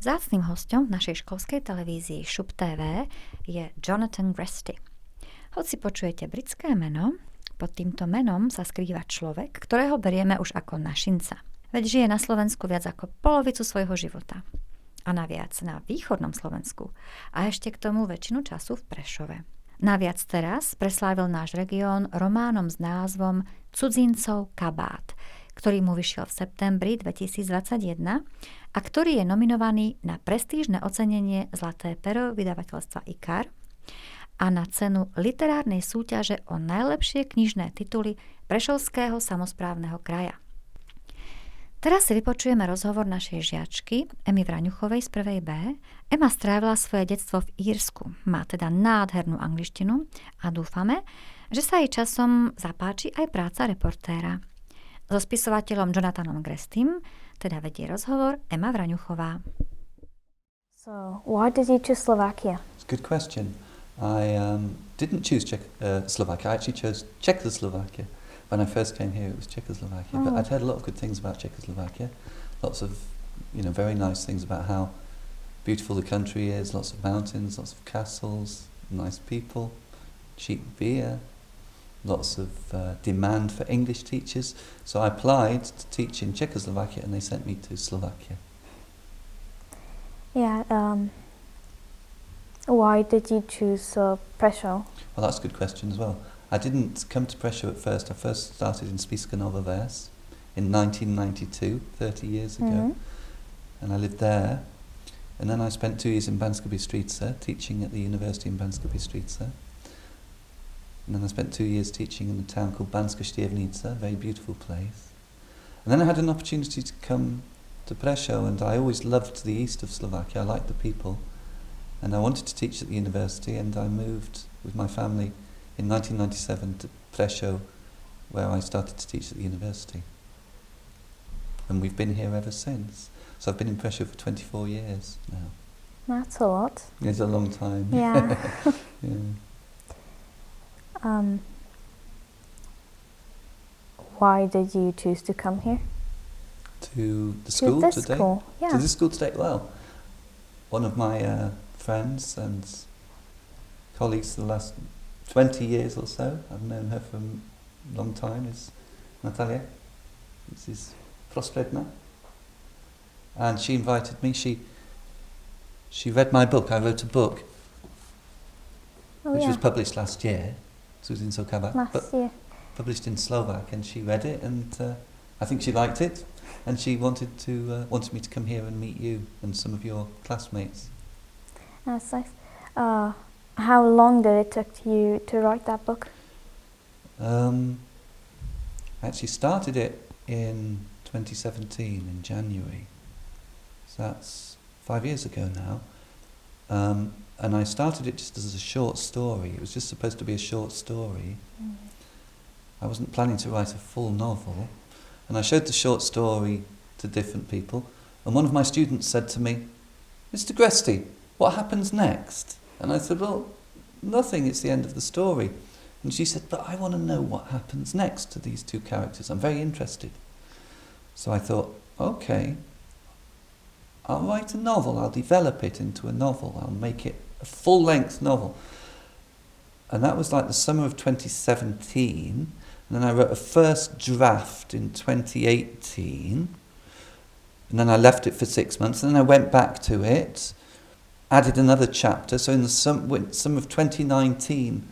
Vzácnym hosťom v našej školskej televízii ŠUP TV je Jonathanom Grestym. Hoci počujete britské meno, pod týmto menom sa skrýva človek, ktorého berieme už ako našinca. Veď žije na Slovensku viac ako polovicu svojho života. A naviac na východnom Slovensku. A ešte k tomu väčšinu času v Prešove. Naviac teraz preslávil náš región románom s názvom Cudzincov, kabát, ktorý mu vyšiel v septembri 2021 a ktorý je nominovaný na prestížne ocenenie Zlaté pero vydavateľstva IKAR a na cenu literárnej súťaže o najlepšie knižné tituly Prešovského samosprávneho kraja. Teraz si vypočujeme rozhovor našej žiačky Emmy Vraňuchovej z 1. B. Emma strávila svoje detstvo v Írsku, má teda nádhernú angličtinu a dúfame, že sa jej časom zapáči aj práca reportéra. So spisovateľom Jonathanom Grestym teda vedie rozhovor Emma Vraňuchová. So, why did you choose Slovakia? It's a good question. I didn't choose Slovakia. I actually chose Czechoslovakia. When I first came here, it was Czechoslovakia. But I'd heard a lot of good things about Czechoslovakia. Lots of, very nice things about how beautiful the country is. Lots of mountains, lots of castles, nice people, cheap beer. Lots of demand for English teachers. So I applied to teach in Czechoslovakia and they sent me to Slovakia. Yeah, why did you choose Prešov? Well, that's a good question as well. I didn't come to Prešov at first. I first started in Spisovateľom in 1992, 30 years ago. And I lived there. And then I spent 2 years in Banska Bystrica, teaching at the university in Banska Bystrica. And then I spent 2 years teaching in a town called Banska Štiavnica, a very beautiful place. And then I had an opportunity to come to Prešov, and I always loved the east of Slovakia. I liked the people. And I wanted to teach at the university, and I moved with my family in 1997 to Prešov, where I started to teach at the university. And we've been here ever since. So I've been in Prešov for 24 years now. That's a lot. It's a long time. Yeah. Yeah. Why did you choose to come here? To the school this today? School, yeah. To this school today? Well, one of my friends and colleagues for the last 20 years or so, I've known her for a long time, is Natalia. This is Prostredna. And she invited me. She read my book. I wrote a book which was published last year, Cudzincov, last year. Published in Slovak, and she read it, and I think she liked it, and she wanted me to come here and meet you and some of your classmates. That's nice. How long did it take you to write that book? I actually started it in 2017 in January, so that's 5 years ago now. And I started it just as a short story. It was just supposed to be a short story. I wasn't planning to write a full novel. And I showed the short story to different people. And one of my students said to me, "Mr. Grestym, what happens next?" And I said, "Well, nothing, it's the end of the story." And she said, "But I want to know what happens next to these two characters. I'm very interested." So I thought, okay, I'll write a novel. I'll develop it into a novel. I'll make it a full-length novel. And that was like the summer of 2017. And then I wrote a first draft in 2018. And then I left it for 6 months. And then I went back to it, added another chapter. So in the summer of 2019,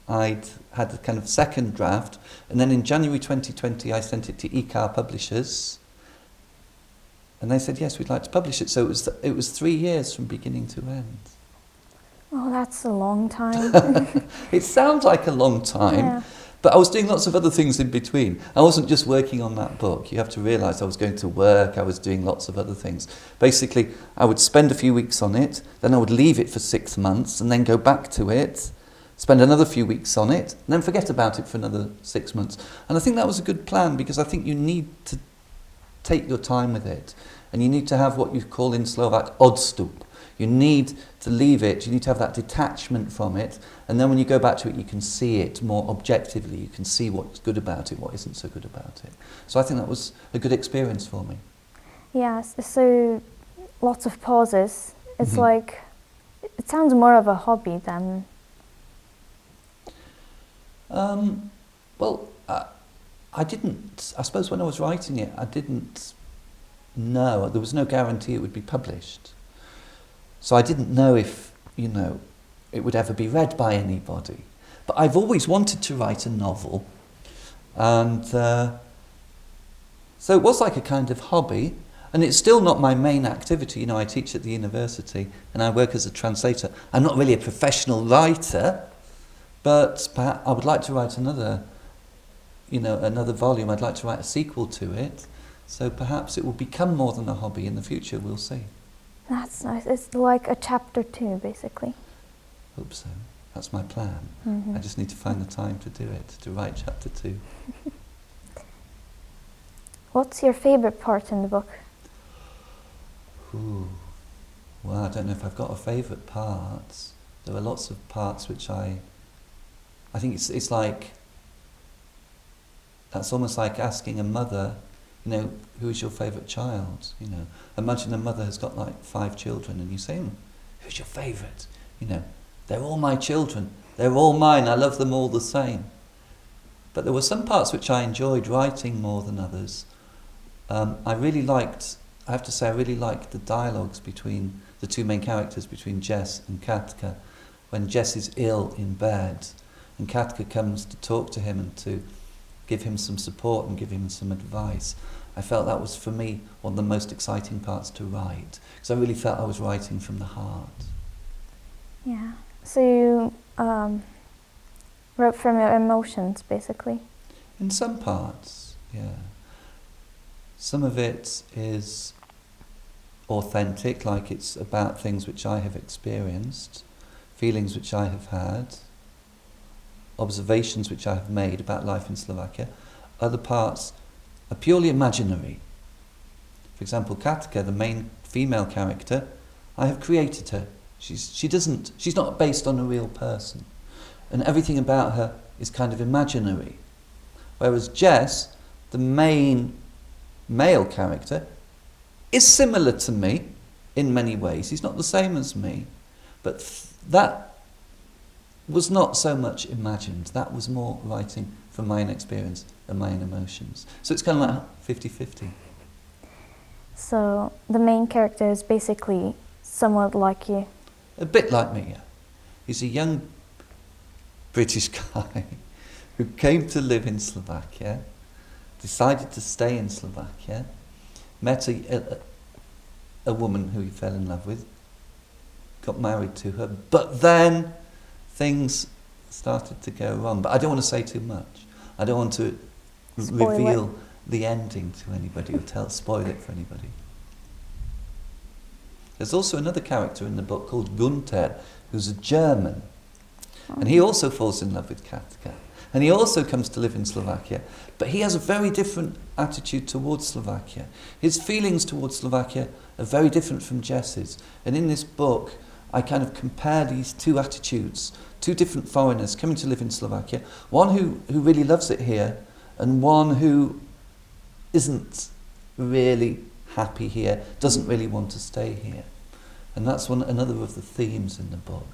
I'd had a kind of second draft. And then in January 2020, I sent it to IKAR Publishers. And they said, yes, we'd like to publish it. So it was 3 years from beginning to end. Oh, that's a long time. It sounds like a long time, Yeah. but I was doing lots of other things in between. I wasn't just working on that book. You have to realise I was going to work, I was doing lots of other things. Basically, I would spend a few weeks on it, then I would leave it for 6 months, and then go back to it, spend another few weeks on it, and then forget about it for another 6 months. And I think that was a good plan, because I think you need to take your time with it, and you need to have what you call in Slovak odstup. You need to leave it, you need to have that detachment from it, and then when you go back to it, you can see it more objectively, you can see what's good about it, what isn't so good about it. So I think that was a good experience for me. Yes, so lots of pauses. It's like, it sounds more of a hobby than... Well, I suppose when I was writing it, I didn't know, there was no guarantee it would be published. So I didn't know if, it would ever be read by anybody. But I've always wanted to write a novel. And so it was like a kind of hobby. And it's still not my main activity. I teach at the university and I work as a translator. I'm not really a professional writer, but perhaps I would like to write another volume. I'd like to write a sequel to it. So perhaps it will become more than a hobby in the future. We'll see. That's nice. It's like a chapter 2, basically. Hope so. That's my plan. I just need to find the time to do it, to write chapter 2. What's your favorite part in the book? Ooh. Well, I don't know if I've got a favourite part. There are lots of parts which I think it's like, that's almost like asking a mother, who is your favourite child? Imagine a mother has got like 5 children and you say, who's your favourite? They're all my children. They're all mine. I love them all the same. But there were some parts which I enjoyed writing more than others. I have to say, I really liked the dialogues between the 2 main characters, between Jess and Katka. When Jess is ill in bed and Katka comes to talk to him and to give him some support and give him some advice, I felt that was, for me, one of the most exciting parts to write. Because I really felt I was writing from the heart. Yeah. So you wrote from your emotions, basically? In some parts, yeah. Some of it is authentic, like it's about things which I have experienced, feelings which I have had, observations which I have made about life in Slovakia. Other parts are purely imaginary. For example, Katka, the main female character, I have created her. She's not based on a real person. And everything about her is kind of imaginary. Whereas Jess, the main male character, is similar to me in many ways. He's not the same as me. But that was not so much imagined. That was more writing from my own experience and my own emotions. So it's kind of like 50-50. So the main character is basically somewhat like you. A bit like me, yeah. He's a young British guy who came to live in Slovakia, decided to stay in Slovakia, met a woman who he fell in love with, got married to her, but then things started to go wrong. But I don't want to say too much. I don't want to reveal the ending to anybody or spoil it for anybody. There's also another character in the book called Gunther, who's a German. And he also falls in love with Katka. And he also comes to live in Slovakia. But he has a very different attitude towards Slovakia. His feelings towards Slovakia are very different from Jess's. And in this book, I kind of compare these 2 attitudes, 2 different foreigners coming to live in Slovakia. One who really loves it here, and one who isn't really happy here, doesn't really want to stay here. And that's another of the themes in the book.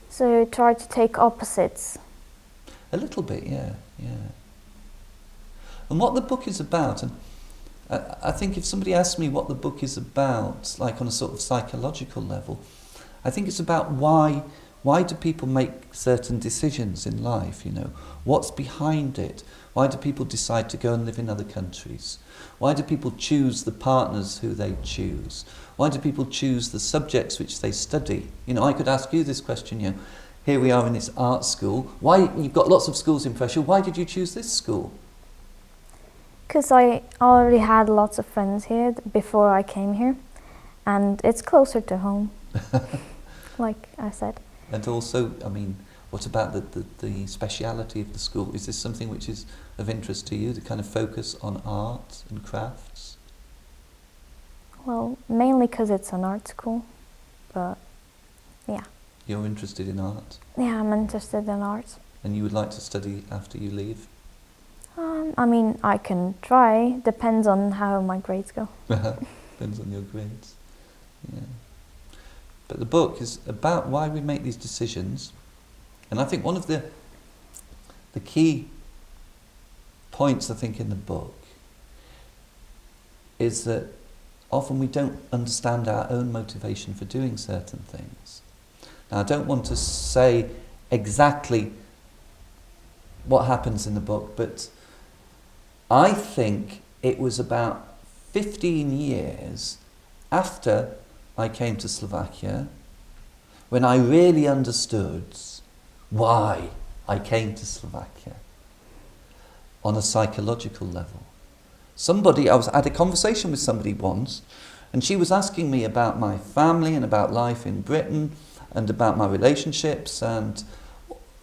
So you try to take opposites? A little bit, yeah. And what the book is about, and I think if somebody asked me what the book is about, like on a sort of psychological level, I think it's about why do people make certain decisions in life, What's behind it? Why do people decide to go and live in other countries? Why do people choose the partners who they choose? Why do people choose the subjects which they study? I could ask you this question, here we are in this art school. Why, you've got lots of schools in Prešov, why did you choose this school? Because I already had lots of friends here before I came here, and it's closer to home, like I said. And also, what about the speciality of the school? Is this something which is of interest to you, the kind of focus on art and crafts? Well, mainly because it's an art school, but yeah. You're interested in art? Yeah, I'm interested in art. And you would like to study after you leave? I can try, depends on how my grades go. Depends on your grades. Yeah. But the book is about why we make these decisions. And I think one of the key points, I think, in the book is that often we don't understand our own motivation for doing certain things. Now, I don't want to say exactly what happens in the book, but I think it was about 15 years after I came to Slovakia when I really understood why I came to Slovakia on a psychological level. I had a conversation with somebody once, and she was asking me about my family and about life in Britain and about my relationships and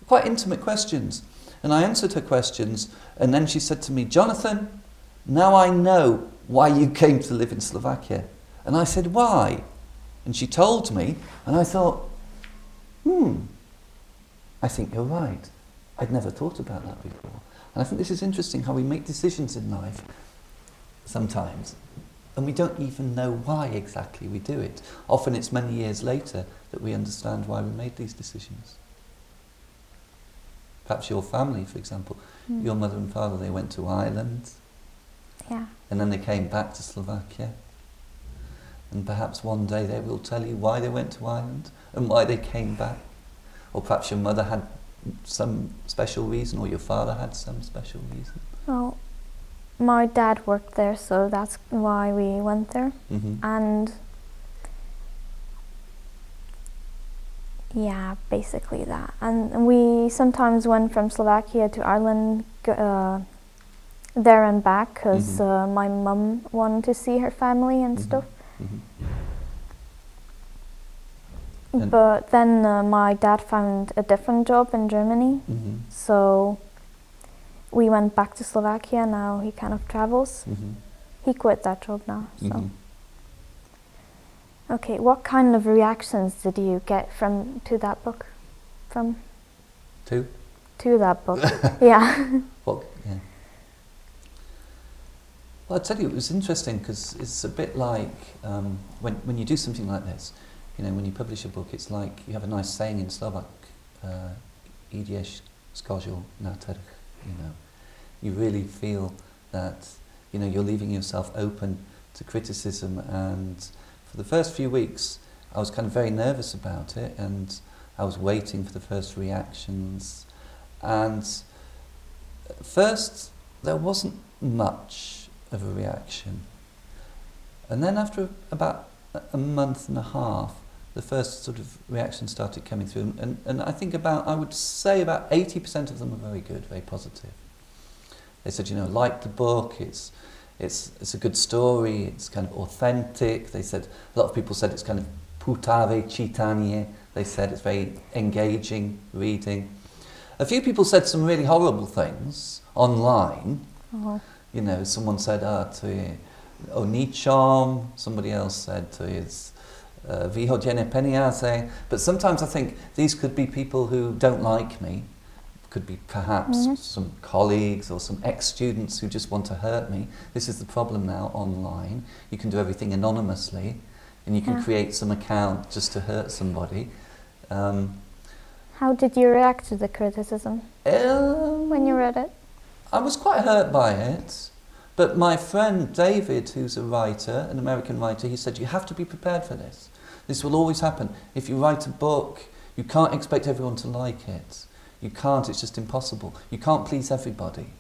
quite intimate questions. And I answered her questions, and then she said to me, "Jonathan, now I know why you came to live in Slovakia." And I said, "Why?" And she told me, and I thought, I think you're right. I'd never thought about that before. And I think this is interesting how we make decisions in life sometimes, and we don't even know why exactly we do it. Often it's many years later that we understand why we made these decisions. Perhaps your family, for example, your mother and father, they went to Ireland, and then they came back to Slovakia. And perhaps one day they will tell you why they went to Ireland and why they came back. Or perhaps your mother had some special reason, or your father had some special reason. Well, my dad worked there, so that's why we went there. And yeah, basically that. And we sometimes went from Slovakia to Ireland there and back because my mum wanted to see her family and stuff. But then my dad found a different job in Germany, so we went back to Slovakia. Now he kind of travels. He quit that job now. So. Okay, what kind of reactions did you get to that book? To that book, yeah. Well, I tell you, it was interesting because it's a bit like when you do something like this. You know, when you publish a book, it's like you have a nice saying in Slovak, "Idieš skožil na trh." You know, you really feel that you're leaving yourself open to criticism. And for the first few weeks, I was kind of very nervous about it, and I was waiting for the first reactions. And at first, there wasn't much of a reaction. And then after about a month and a half, the first sort of reaction started coming through, and I think I would say about 80% of them were very good, very positive. They said, like the book, it's a good story, it's kind of authentic. They said, a lot of people said it's kind of putavé čítanie. They said it's very engaging reading. A few people said some really horrible things online. Someone said, to je o ničom. Somebody else said, to je vyhodené peniaze. But sometimes I think these could be people who don't like me. Could be perhaps some colleagues or some ex-students who just want to hurt me. This is the problem now online. You can do everything anonymously, and you can create some account just to hurt somebody. How did you react to the criticism when you read it? I was quite hurt by it. But my friend David, who's a writer, an American writer, he said, you have to be prepared for this. This will always happen. If you write a book, you can't expect everyone to like it. You can't, it's just impossible. You can't please everybody.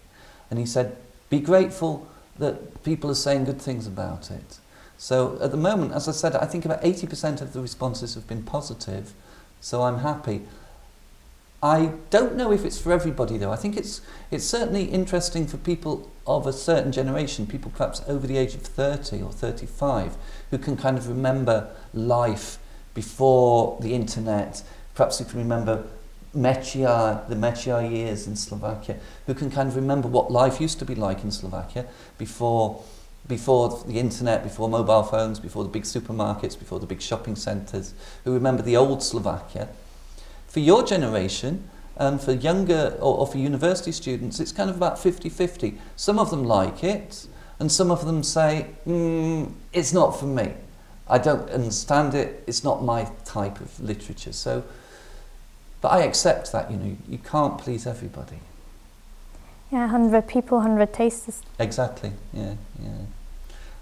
And he said, be grateful that people are saying good things about it. So at the moment, as I said, I think about 80% of the responses have been positive, so I'm happy. I don't know if it's for everybody though. I think it's certainly interesting for people of a certain generation, people perhaps over the age of 30 or 35, who can kind of remember life before the internet, perhaps who can remember the Mečiar years in Slovakia, who can kind of remember what life used to be like in Slovakia before the internet, before mobile phones, before the big supermarkets, before the big shopping centres, who remember the old Slovakia. For your generation, and for younger or for university students, it's kind of about 50-50. Some of them like it, And some of them say, it's not for me. I don't understand it. It's not my type of literature. So, but I accept that, you can't please everybody. Yeah, 100 people, 100 tastes. Exactly, yeah.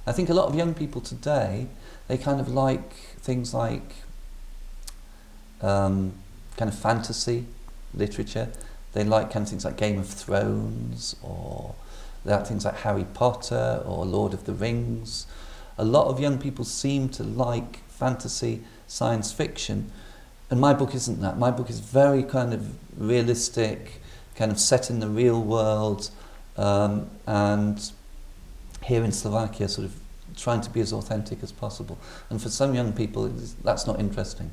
I think a lot of young people today, they kind of like things like kind of fantasy literature. They like kind of things like Game of Thrones, or they like things like Harry Potter or Lord of the Rings. A lot of young people seem to like fantasy, science fiction, and my book isn't that. My book is very kind of realistic, kind of set in the real world, and here in Slovakia, sort of trying to be as authentic as possible. And for some young people, that's not interesting,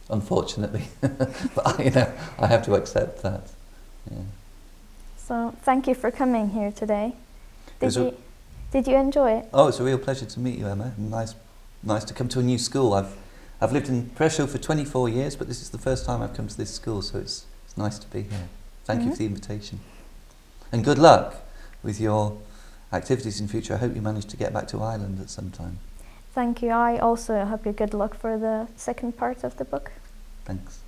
unfortunately. But I have to accept that. Yeah. So thank you for coming here today. Did you enjoy it? Oh, it's a real pleasure to meet you, Emma. Nice to come to a new school. I've lived in Prešov for 24 years, but this is the first time I've come to this school, so it's nice to be here. Thank you for the invitation. And good luck with your activities in future. I hope you manage to get back to Ireland at some time. Thank you. I also hope you good luck for the second part of the book. Thanks.